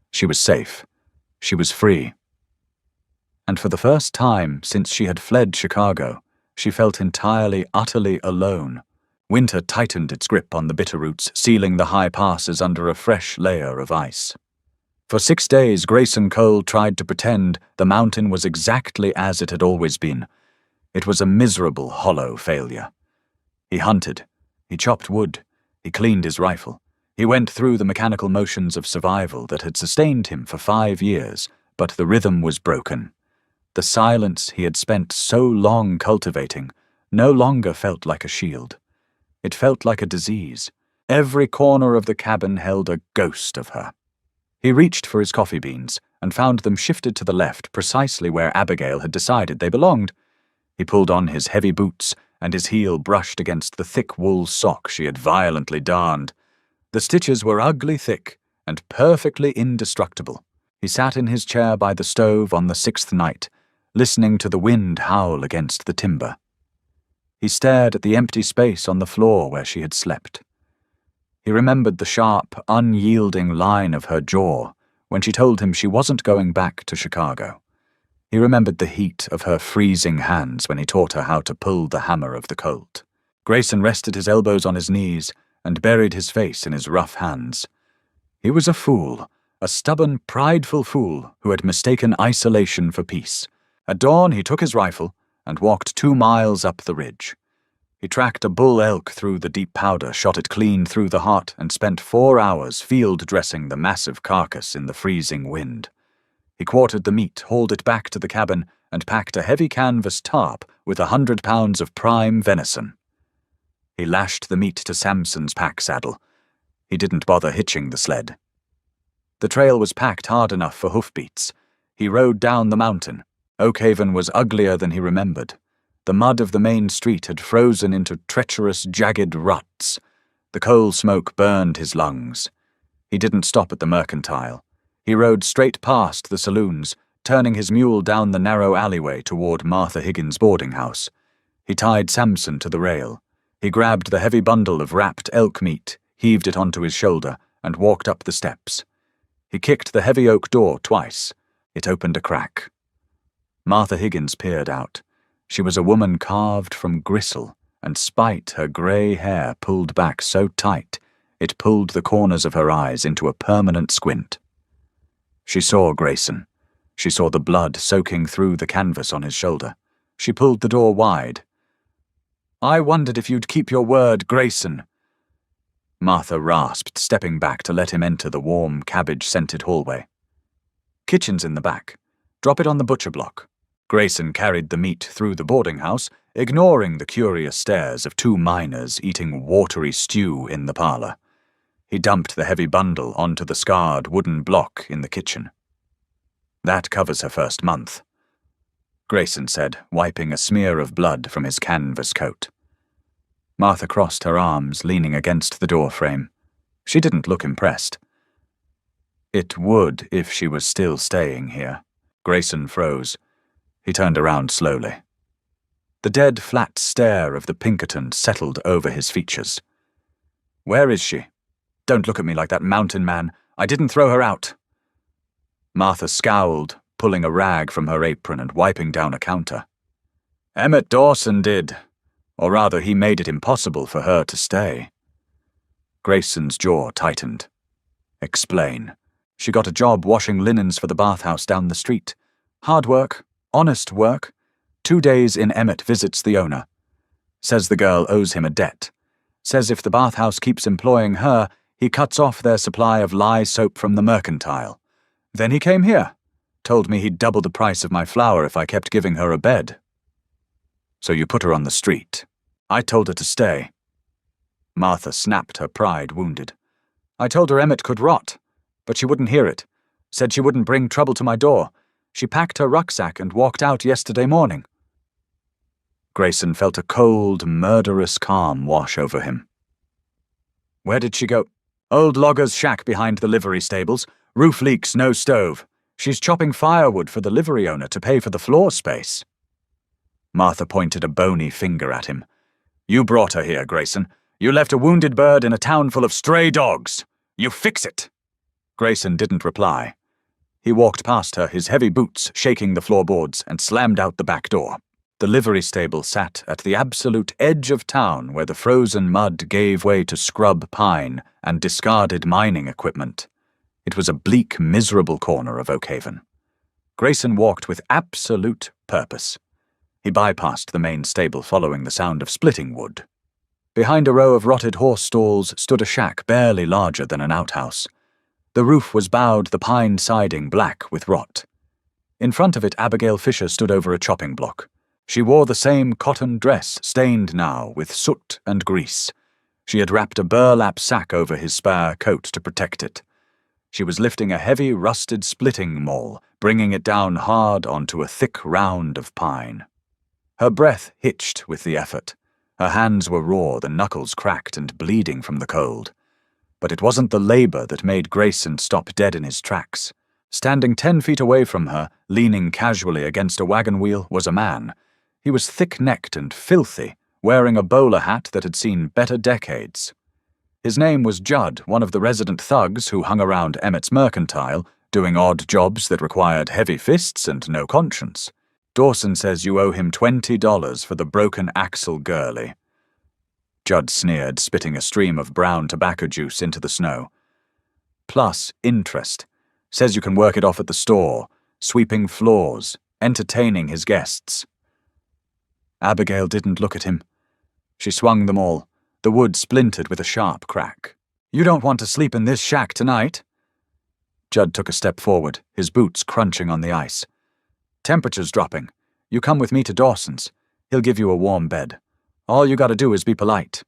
She was safe. She was free. And for the first time since she had fled Chicago, she felt entirely, utterly alone. Winter tightened its grip on the Bitterroots, sealing the high passes under a fresh layer of ice. For 6 days, Grayson Cole tried to pretend the mountain was exactly as it had always been. It was a miserable, hollow failure. He hunted. He chopped wood. He cleaned his rifle. He went through the mechanical motions of survival that had sustained him for 5 years, but the rhythm was broken. The silence he had spent so long cultivating no longer felt like a shield. It felt like a disease. Every corner of the cabin held a ghost of her. He reached for his coffee beans and found them shifted to the left, precisely where Abigail had decided they belonged. He pulled on his heavy boots, and his heel brushed against the thick wool sock she had violently darned. The stitches were ugly thick and perfectly indestructible. He sat in his chair by the stove on the 6th night, listening to the wind howl against the timber. He stared at the empty space on the floor where she had slept. He remembered the sharp, unyielding line of her jaw when she told him she wasn't going back to Chicago. He remembered the heat of her freezing hands when he taught her how to pull the hammer of the Colt. Grayson rested his elbows on his knees and buried his face in his rough hands. He was a fool, a stubborn, prideful fool who had mistaken isolation for peace. At dawn, he took his rifle and walked 2 miles up the ridge. He tracked a bull elk through the deep powder, shot it clean through the heart, and spent 4 hours field-dressing the massive carcass in the freezing wind. He quartered the meat, hauled it back to the cabin, and packed a heavy canvas tarp with 100 pounds of prime venison. He lashed the meat to Samson's pack saddle. He didn't bother hitching the sled. The trail was packed hard enough for hoofbeats. He rode down the mountain. Oakhaven was uglier than he remembered. The mud of the main street had frozen into treacherous, jagged ruts. The coal smoke burned his lungs. He didn't stop at the Mercantile. He rode straight past the saloons, turning his mule down the narrow alleyway toward Martha Higgins' boarding house. He tied Samson to the rail. He grabbed the heavy bundle of wrapped elk meat, heaved it onto his shoulder, and walked up the steps. He kicked the heavy oak door twice. It opened a crack. Martha Higgins peered out. She was a woman carved from gristle, and spite her grey hair pulled back so tight it pulled the corners of her eyes into a permanent squint. She saw Grayson. She saw the blood soaking through the canvas on his shoulder. She pulled the door wide. "I wondered if you'd keep your word, Grayson." Martha rasped, stepping back to let him enter the warm, cabbage-scented hallway. "Kitchen's in the back. Drop it on the butcher block." Grayson carried the meat through the boarding house, ignoring the curious stares of 2 miners eating watery stew in the parlor. He dumped the heavy bundle onto the scarred wooden block in the kitchen. "That covers her first month," Grayson said, wiping a smear of blood from his canvas coat. Martha crossed her arms, leaning against the door frame. She didn't look impressed. "It would if she was still staying here." Grayson froze. He turned around slowly. The dead, flat stare of the Pinkerton settled over his features. "Where is she? Don't look at me like that, mountain man. I didn't throw her out." Martha scowled, pulling a rag from her apron and wiping down a counter. "Emmett Dawson did. Or rather, he made it impossible for her to stay." Grayson's jaw tightened. "Explain." "She got a job washing linens for the bathhouse down the street. Hard work. Honest work. 2 days in Emmett visits the owner. Says the girl owes him a debt. Says if the bathhouse keeps employing her, he cuts off their supply of lye soap from the Mercantile. Then he came here. Told me he'd double the price of my flour if I kept giving her a bed." "So you put her on the street." "I told her to stay." Martha snapped, her pride wounded. "I told her Emmett could rot, but she wouldn't hear it. Said she wouldn't bring trouble to my door. She packed her rucksack and walked out yesterday morning." Grayson felt a cold, murderous calm wash over him. "Where did she go?" "Old logger's shack behind the livery stables. Roof leaks, no stove. She's chopping firewood for the livery owner to pay for the floor space." Martha pointed a bony finger at him. "You brought her here, Grayson. You left a wounded bird in a town full of stray dogs. You fix it!" Grayson didn't reply. He walked past her, his heavy boots shaking the floorboards, and slammed out the back door. The livery stable sat at the absolute edge of town where the frozen mud gave way to scrub pine and discarded mining equipment. It was a bleak, miserable corner of Oakhaven. Grayson walked with absolute purpose. He bypassed the main stable following the sound of splitting wood. Behind a row of rotted horse stalls stood a shack barely larger than an outhouse. The roof was bowed, the pine siding black with rot. In front of it, Abigail Fisher stood over a chopping block. She wore the same cotton dress, stained now with soot and grease. She had wrapped a burlap sack over his spare coat to protect it. She was lifting a heavy, rusted splitting maul, bringing it down hard onto a thick round of pine. Her breath hitched with the effort. Her hands were raw, the knuckles cracked and bleeding from the cold. But it wasn't the labor that made Grayson stop dead in his tracks. Standing 10 feet away from her, leaning casually against a wagon wheel, was a man. He was thick-necked and filthy, wearing a bowler hat that had seen better decades. His name was Judd, one of the resident thugs who hung around Emmett's Mercantile, doing odd jobs that required heavy fists and no conscience. "Dawson says you owe him $20 for the broken axle girlie." Judd sneered, spitting a stream of brown tobacco juice into the snow. "Plus interest. Says you can work it off at the store, sweeping floors, entertaining his guests." Abigail didn't look at him. She swung them all. The wood splintered with a sharp crack. "You don't want to sleep in this shack tonight?" Judd took a step forward, his boots crunching on the ice. "Temperature's dropping. You come with me to Dawson's. He'll give you a warm bed. All you gotta do is be polite."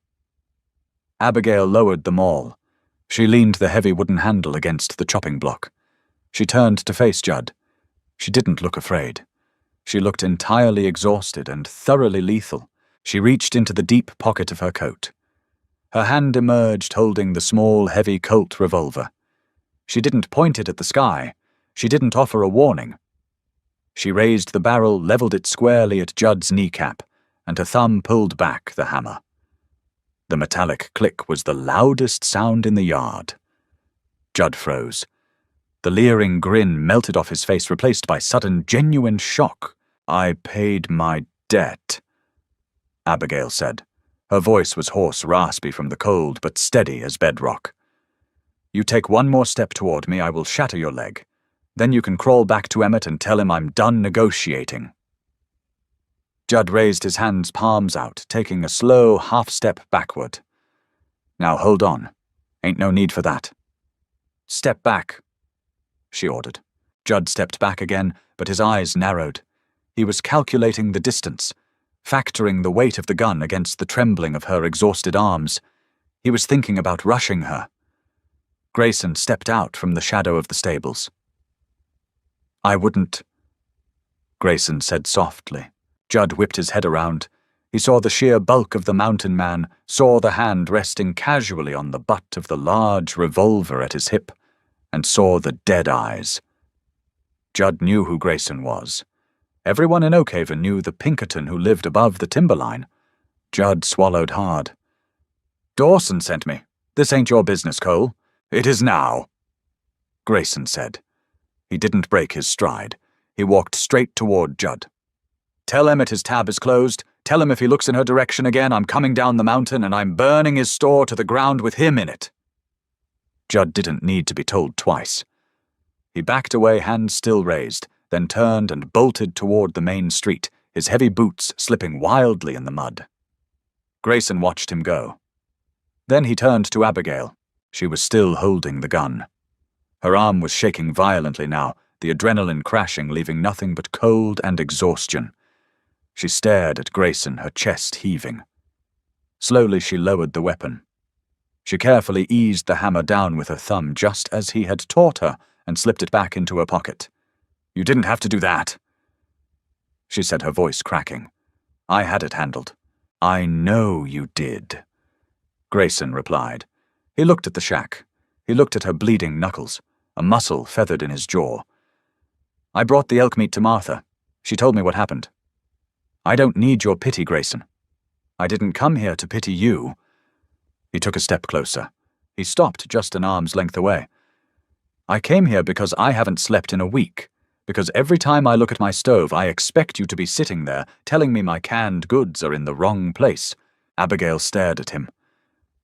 Abigail lowered the maul. She leaned the heavy wooden handle against the chopping block. She turned to face Judd. She didn't look afraid. She looked entirely exhausted and thoroughly lethal. She reached into the deep pocket of her coat. Her hand emerged holding the small, heavy Colt revolver. She didn't point it at the sky. She didn't offer a warning. She raised the barrel, leveled it squarely at Judd's kneecap, and her thumb pulled back the hammer. The metallic click was the loudest sound in the yard. Judd froze. The leering grin melted off his face, replaced by sudden, genuine shock. "I paid my debt," Abigail said. Her voice was hoarse, raspy from the cold, but steady as bedrock. "You take one more step toward me, I will shatter your leg. Then you can crawl back to Emmett and tell him I'm done negotiating." Judd raised his hands, palms out, taking a slow half-step backward. "Now hold on. Ain't no need for that." "Step back," she ordered. Judd stepped back again, but his eyes narrowed. He was calculating the distance, factoring the weight of the gun against the trembling of her exhausted arms. He was thinking about rushing her. Grayson stepped out from the shadow of the stables. "I wouldn't," Grayson said softly. Judd whipped his head around. He saw the sheer bulk of the mountain man, saw the hand resting casually on the butt of the large revolver at his hip, and saw the dead eyes. Judd knew who Grayson was. Everyone in Oakhaven knew the Pinkerton who lived above the timberline. Judd swallowed hard. "Dawson sent me. This ain't your business, Cole." "It is now," Grayson said. He didn't break his stride. He walked straight toward Judd. "Tell Emmett his tab is closed. Tell him if he looks in her direction again, I'm coming down the mountain and I'm burning his store to the ground with him in it." Judd didn't need to be told twice. He backed away, hands still raised, then turned and bolted toward the main street, his heavy boots slipping wildly in the mud. Grayson watched him go. Then he turned to Abigail. She was still holding the gun. Her arm was shaking violently now, the adrenaline crashing, leaving nothing but cold and exhaustion. She stared at Grayson, her chest heaving. Slowly she lowered the weapon. She carefully eased the hammer down with her thumb, just as he had taught her, and slipped it back into her pocket. "You didn't have to do that," she said, her voice cracking. "I had it handled." "I know you did," Grayson replied. He looked at the shack. He looked at her bleeding knuckles, a muscle feathered in his jaw. "I brought the elk meat to Martha. She told me what happened." I don't need your pity, Grayson. I didn't come here to pity you. He took a step closer. He stopped just an arm's length away. I came here because I haven't slept in a week. Because every time I look at my stove, I expect you to be sitting there, telling me my canned goods are in the wrong place. Abigail stared at him.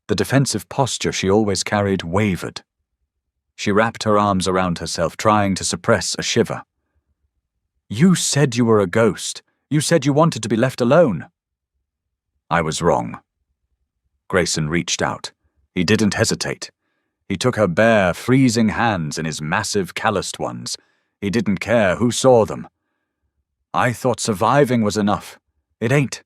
The defensive posture she always carried wavered. She wrapped her arms around herself, trying to suppress a shiver. You said you were a ghost. You said you wanted to be left alone. I was wrong. Grayson reached out. He didn't hesitate. He took her bare, freezing hands in his massive, calloused ones. He didn't care who saw them. I thought surviving was enough. It ain't.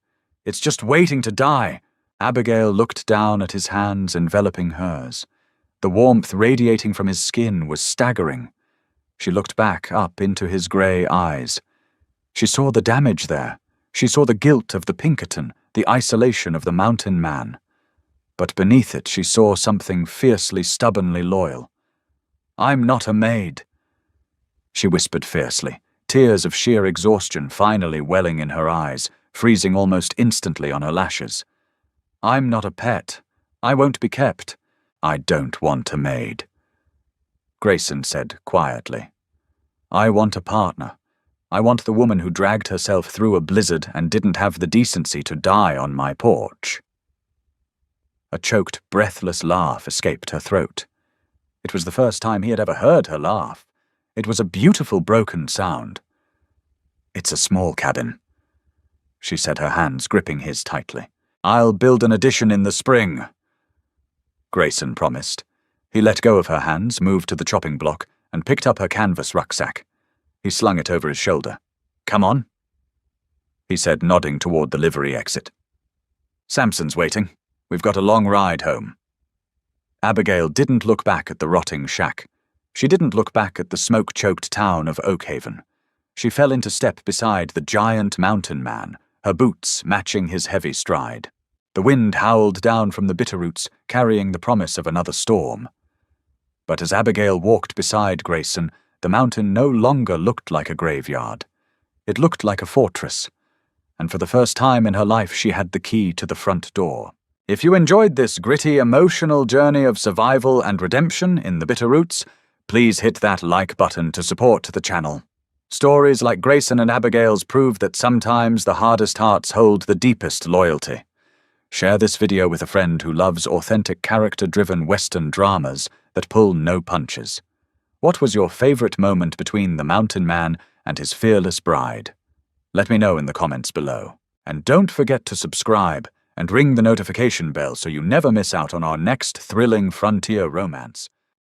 It's just waiting to die. Abigail looked down at his hands enveloping hers. The warmth radiating from his skin was staggering. She looked back up into his grey eyes. She saw the damage there. She saw the guilt of the Pinkerton, the isolation of the mountain man. But beneath it she saw something fiercely, stubbornly loyal. I'm not a maid. She whispered fiercely, tears of sheer exhaustion finally welling in her eyes, freezing almost instantly on her lashes. I'm not a pet. I won't be kept. I don't want a maid. Grayson said quietly, I want a partner. I want the woman who dragged herself through a blizzard and didn't have the decency to die on my porch. A choked, breathless laugh escaped her throat. It was the first time he had ever heard her laugh. It was a beautiful broken sound. It's a small cabin. She said, her hands gripping his tightly. I'll build an addition in the spring. Grayson promised. He let go of her hands, moved to the chopping block, and picked up her canvas rucksack. He slung it over his shoulder. Come on, he said, nodding toward the livery exit. Samson's waiting. We've got a long ride home. Abigail didn't look back at the rotting shack. She didn't look back at the smoke-choked town of Oakhaven. She fell into step beside the giant mountain man, her boots matching his heavy stride. The wind howled down from the Bitterroots, carrying the promise of another storm. But as Abigail walked beside Grayson, the mountain no longer looked like a graveyard. It looked like a fortress, and for the first time in her life she had the key to the front door. If you enjoyed this gritty, emotional journey of survival and redemption in the Bitterroots, please hit that like button to support the channel. Stories like Grayson and Abigail's prove that sometimes the hardest hearts hold the deepest loyalty. Share this video with a friend who loves authentic character-driven Western dramas that pull no punches. What was your favorite moment between the mountain man and his fearless bride? Let me know in the comments below. And don't forget to subscribe and ring the notification bell so you never miss out on our next thrilling frontier romance.